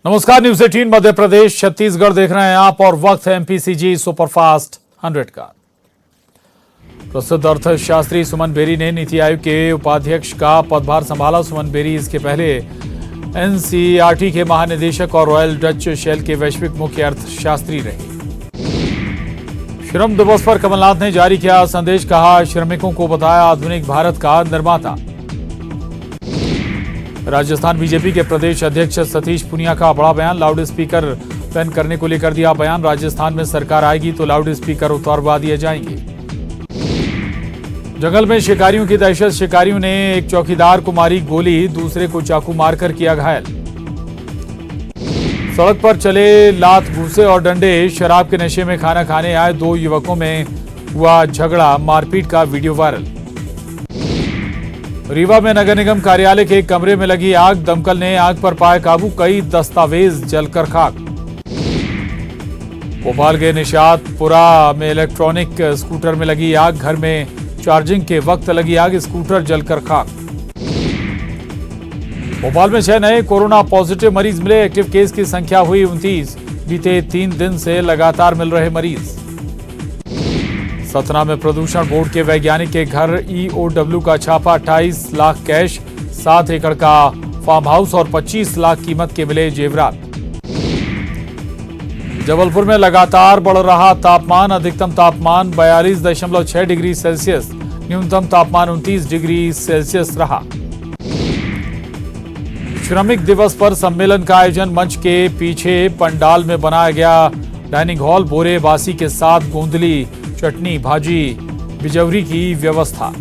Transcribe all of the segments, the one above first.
नमस्कार, न्यूज 18 मध्य प्रदेश छत्तीसगढ़ देख रहे हैं आप और वक्त है एमपीसीजी सुपरफास्ट 100 का। प्रसिद्ध अर्थशास्त्री सुमन बेरी ने नीति आयोग के उपाध्यक्ष का पदभार संभाला। सुमन बेरी इसके पहले एनसीईआरटी के महानिदेशक और रॉयल डच शेल के वैश्विक मुख्य अर्थशास्त्री रहे। श्रम दिवस पर कमलनाथ ने जारी किया संदेश, कहा श्रमिकों को बताया आधुनिक भारत का निर्माता। राजस्थान बीजेपी के प्रदेश अध्यक्ष सतीश पुनिया का बड़ा बयान, लाउड स्पीकर बैन करने को लेकर दिया बयान। राजस्थान में सरकार आएगी तो लाउड स्पीकर उतारवा दिए जाएंगे। जंगल में शिकारियों की दहशत, शिकारियों ने एक चौकीदार को मारी गोली, दूसरे को चाकू मारकर किया घायल। सड़क पर चले लात घूसे और डंडे, शराब के नशे में खाना खाने आए दो युवकों में हुआ झगड़ा, मारपीट का वीडियो वायरल। रीवा में नगर निगम कार्यालय के एक कमरे में लगी आग, दमकल ने आग पर पाया काबू, कई दस्तावेज जलकर खाक। भोपाल के निशातपुरा में इलेक्ट्रॉनिक स्कूटर में लगी आग, घर में चार्जिंग के वक्त लगी आग, स्कूटर जलकर खाक। भोपाल में 6 नए कोरोना पॉजिटिव मरीज मिले, एक्टिव केस की संख्या हुई 29, बीते 3 दिन से लगातार मिल रहे मरीज। सतना में प्रदूषण बोर्ड के वैज्ञानिक के घर ईओडब्ल्यू का छापा, 28 लाख कैश, 7 एकड़ का फार्म हाउस और 25 लाख कीमत के मिले जेवरात। जबलपुर में लगातार बढ़ रहा तापमान, अधिकतम तापमान 42.6 डिग्री सेल्सियस, न्यूनतम तापमान 29 डिग्री सेल्सियस रहा। श्रमिक दिवस पर सम्मेलन का आयोजन, मंच के पीछे पंडाल में बनाया गया डाइनिंग हॉल, बोरे बासी के साथ गोंदली, चटनी, भाजी, बिजौरी की व्यवस्था।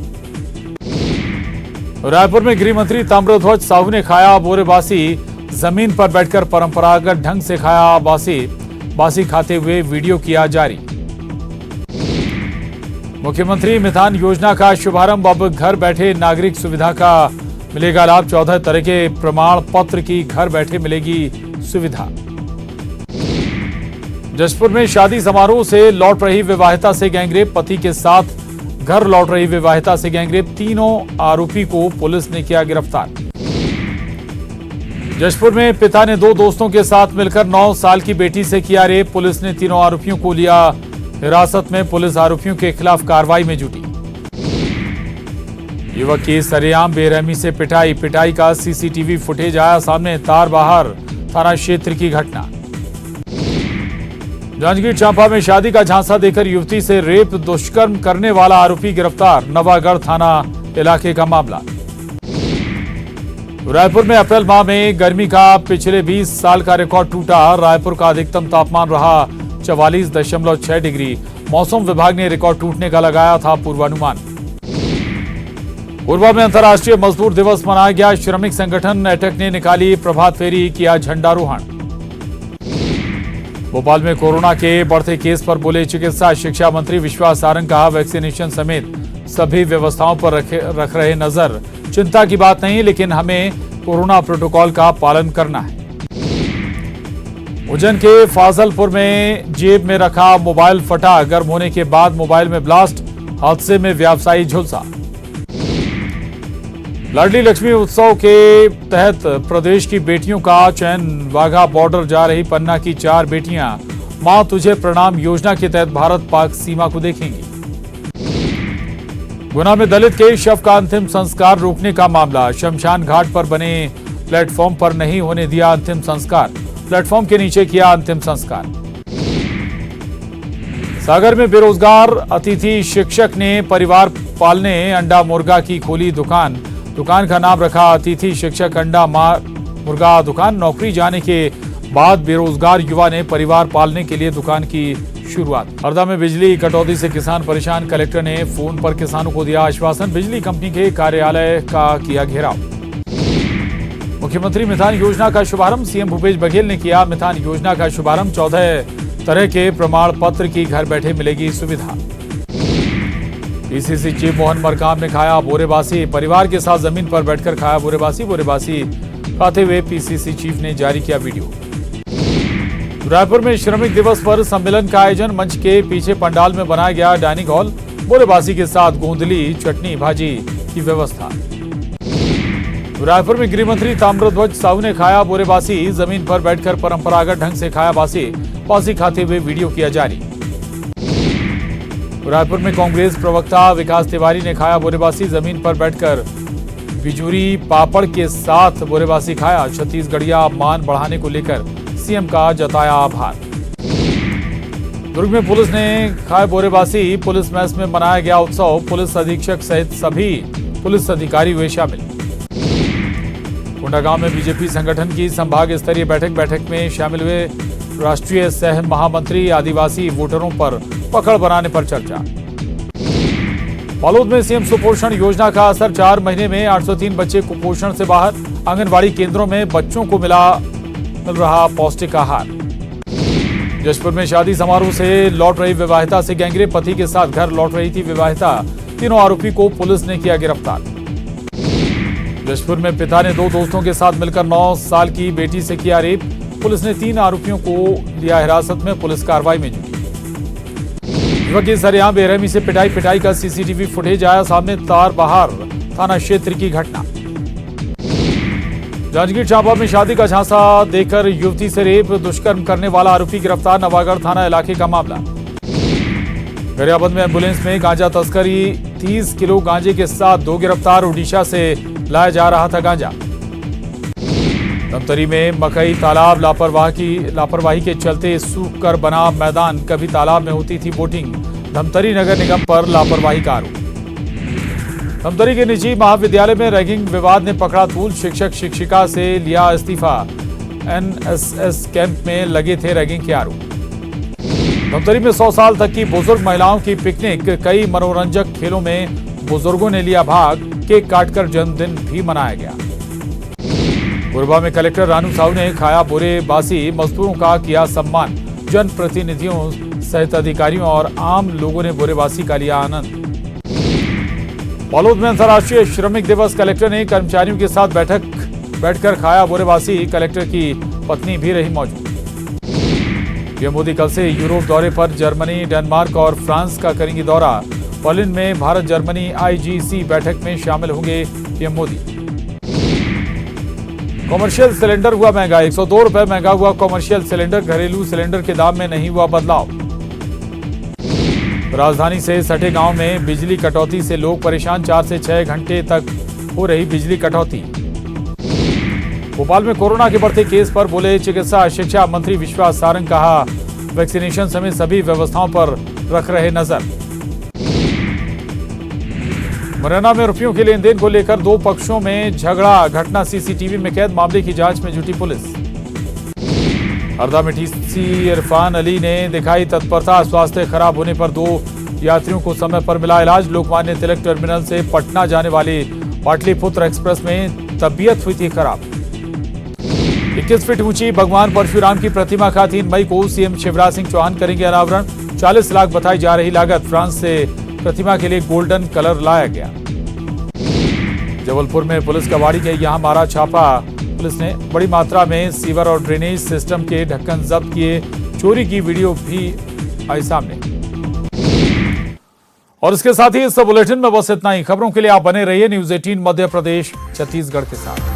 रायपुर में गृह मंत्री ताम्रध्वज साहू ने खाया बोरे बासी, जमीन पर बैठकर परंपरागत ढंग से खाया बासी खाते हुए वीडियो किया जारी। मुख्यमंत्री मितान योजना का शुभारंभ, अब घर बैठे नागरिक सुविधा का मिलेगा लाभ, 14 तरह के प्रमाण पत्र की घर बैठे मिलेगी सुविधा। जशपुर में शादी समारोह से लौट रही विवाहिता से गैंगरेप, पति के साथ घर लौट रही विवाहिता से गैंगरेप, तीनों आरोपी को पुलिस ने किया गिरफ्तार। जशपुर में पिता ने 2 दोस्तों के साथ मिलकर 9 साल की बेटी से किया रेप, पुलिस ने तीनों आरोपियों को लिया हिरासत में, पुलिस आरोपियों के खिलाफ कार्रवाई में जुटी। युवक की सरेआम बेरहमी से पिटाई का सीसीटीवी फुटेज आया सामने, तारबहार थाना क्षेत्र की घटना। जांजगीर चांपा में शादी का झांसा देकर युवती से रेप दुष्कर्म करने वाला आरोपी गिरफ्तार, नवागढ़ थाना इलाके का मामला। रायपुर में अप्रैल माह में गर्मी का पिछले 20 साल का रिकॉर्ड टूटा, रायपुर का अधिकतम तापमान रहा 44.6 डिग्री, मौसम विभाग ने रिकॉर्ड टूटने का लगाया था पूर्वानुमान। कोरबा में अंतर्राष्ट्रीय मजदूर दिवस मनाया गया, श्रमिक संगठन एटक ने निकाली प्रभात फेरी, किया झंडारोहण। भोपाल में कोरोना के बढ़ते केस पर बोले चिकित्सा शिक्षा मंत्री विश्वास सारंग, कहा वैक्सीनेशन समेत सभी व्यवस्थाओं पर रख रहे नजर, चिंता की बात नहीं, लेकिन हमें कोरोना प्रोटोकॉल का पालन करना है। उज्जैन के फाजलपुर में जेब में रखा मोबाइल फटा, गर्म होने के बाद मोबाइल में ब्लास्ट, हादसे में व्यवसायी झुलसा। लाडली लक्ष्मी उत्सव के तहत प्रदेश की बेटियों का चयन, वाघा बॉर्डर जा रही पन्ना की 4 बेटियां मां तुझे प्रणाम योजना के तहत भारत पाक सीमा को देखेंगी। गुना में दलित के शव का अंतिम संस्कार रोकने का मामला, शमशान घाट पर बने प्लेटफॉर्म पर नहीं होने दिया अंतिम संस्कार, प्लेटफॉर्म के नीचे किया अंतिम संस्कार। सागर में बेरोजगार अतिथि शिक्षक ने परिवार पालने अंडा मुर्गा की खोली दुकान का नाम रखा अतिथि शिक्षक अंडा मुर्गा दुकान। नौकरी जाने के बाद बेरोजगार युवा ने परिवार पालने के लिए दुकान की शुरुआत। हरदा में बिजली कटौती से किसान परेशान, कलेक्टर ने फोन पर किसानों को दिया आश्वासन, बिजली कंपनी के कार्यालय का किया घेराव। मुख्यमंत्री मितान योजना का शुभारंभ, सीएम भूपेश बघेल ने किया मितान योजना का शुभारंभ, 14 तरह के प्रमाण पत्र की घर बैठे मिलेगी सुविधा। पीसीसी चीफ मोहन मरकाम ने खाया बोरेबासी, परिवार के साथ जमीन पर बैठकर खाया बोरेबासी खाते हुए पीसीसी चीफ ने जारी किया वीडियो। रायपुर में श्रमिक दिवस पर सम्मेलन का आयोजन, मंच के पीछे पंडाल में बनाया गया डाइनिंग हॉल, बोरेबासी के साथ गोंदली, चटनी, भाजी की व्यवस्था। रायपुर में गृह मंत्री ताम्रध्वज साहू ने खाया बोरे बासी। जमीन पर बैठकर परंपरागत ढंग से खाया बासी। बासी खाते हुए वीडियो किया जारी। रायपुर में कांग्रेस प्रवक्ता विकास तिवारी ने खाया बोरेबासी। जमीन पर बैठकर बिजूरी पापड़ के साथ बोरेबासी खाया। छत्तीसगढ़िया मान बढ़ाने को लेकर सीएम का जताया आभार। दुर्ग में पुलिस ने खाया बोरेबासी। पुलिस मैस में मनाया गया उत्सव। पुलिस अधीक्षक सहित सभी पुलिस अधिकारी हुए शामिल। कोंडागांव में बीजेपी संगठन की संभाग स्तरीय बैठक में शामिल हुए राष्ट्रीय सह महामंत्री। आदिवासी वोटरों पर पकड़ बनाने पर चर्चा। बालोद में सीएम सुपोषण योजना का असर। 4 महीने में 803 बच्चे कुपोषण से बाहर। आंगनबाड़ी केंद्रों में बच्चों को मिल रहा पौष्टिक आहार। जशपुर में शादी समारोह से लौट रही विवाहिता से गैंगरेप। पति के साथ घर लौट रही थी विवाहिता। तीनों आरोपी को पुलिस ने किया गिरफ्तार। जशपुर में पिता ने 2 दोस्तों के साथ मिलकर 9 साल की बेटी से किया रेप। पुलिस ने 3 आरोपियों को लिया हिरासत में। पुलिस कार्रवाई में जुटी। युवक की सरेआम बेरहमी से पिटाई का सीसीटीवी फुटेज आया सामने। तार बहार थाना क्षेत्र की घटना। जांजगीर चांपा में शादी का झांसा देकर युवती से रेप। दुष्कर्म करने वाला आरोपी गिरफ्तार। नवागढ़ थाना इलाके का मामला। गरियाबंद में एम्बुलेंस में गांजा तस्करी। 30 किलो गांजे के साथ 2 गिरफ्तार। उड़ीसा से लाया जा रहा था गांजा। धमतरी में मकई तालाब लापरवाही के चलते सूख कर बना मैदान। कभी तालाब में होती थी बोटिंग। धमतरी नगर निगम पर लापरवाही का आरोप। धमतरी के निजी महाविद्यालय में रैगिंग विवाद ने पकड़ा तूल। शिक्षक शिक्षिका से लिया इस्तीफा। एनएसएस कैंप में लगे थे रैगिंग के आरोप। धमतरी में 100 साल तक की बुजुर्ग महिलाओं की पिकनिक। कई मनोरंजक खेलों में बुजुर्गों ने लिया भाग। केक काटकर जन्मदिन भी मनाया गया। कोरबा में कलेक्टर रानू साहू ने खाया बोरे बासी। मजदूरों का किया सम्मान। जनप्रतिनिधियों सहित अधिकारियों और आम लोगों ने बोरेबासी का लिया आनंद। बालोद में अंतर्राष्ट्रीय श्रमिक दिवस। कलेक्टर ने कर्मचारियों के साथ बैठकर खाया बोरेबासी। कलेक्टर की पत्नी भी रही मौजूद। पीएम मोदी कल से यूरोप दौरे पर। जर्मनी, डेनमार्क और फ्रांस का करेंगे दौरा। पोलैंड में भारत जर्मनी आईजीसी बैठक में शामिल होंगे पीएम मोदी। कॉमर्शियल सिलेंडर हुआ महंगा। 102 रुपए महंगा हुआ कॉमर्शियल सिलेंडर। घरेलू सिलेंडर के दाम में नहीं हुआ बदलाव। राजधानी से सटे गांव में बिजली कटौती से लोग परेशान। 4 से 6 घंटे तक हो रही बिजली कटौती। भोपाल में कोरोना के बढ़ते केस पर बोले चिकित्सा शिक्षा मंत्री विश्वास सारंग। कहा वैक्सीनेशन समेत सभी व्यवस्थाओं पर रख रहे नजर। मुरैना में रुपयों के लेन देन को लेकर 2 पक्षों में झगड़ा। घटना सीसीटीवी में कैद। मामले की जांच में जुटी पुलिस। हरदा में टीसी इरफान अली ने दिखाई तत्परता। स्वास्थ्य खराब होने पर 2 यात्रियों को समय पर मिला इलाज। लोकमान्य तिलक टर्मिनल से पटना जाने वाली पाटलिपुत्र एक्सप्रेस में तबीयत हुई थी खराब। 21 फीट ऊंची भगवान परशुराम की प्रतिमा का 3 मई को सीएम शिवराज सिंह चौहान करेंगे अनावरण। 40 लाख बताई जा रही लागत। फ्रांस से प्रतिमा के लिए गोल्डन कलर लाया गया। जबलपुर में पुलिस कबाड़ी के यहां मारा छापा। पुलिस ने बड़ी मात्रा में सीवर और ड्रेनेज सिस्टम के ढक्कन जब्त किए। चोरी की वीडियो भी आई सामने। और इसके साथ ही इस बुलेटिन में बस इतना ही। खबरों के लिए आप बने रहिए न्यूज़ 18 मध्य प्रदेश छत्तीसगढ़ के साथ।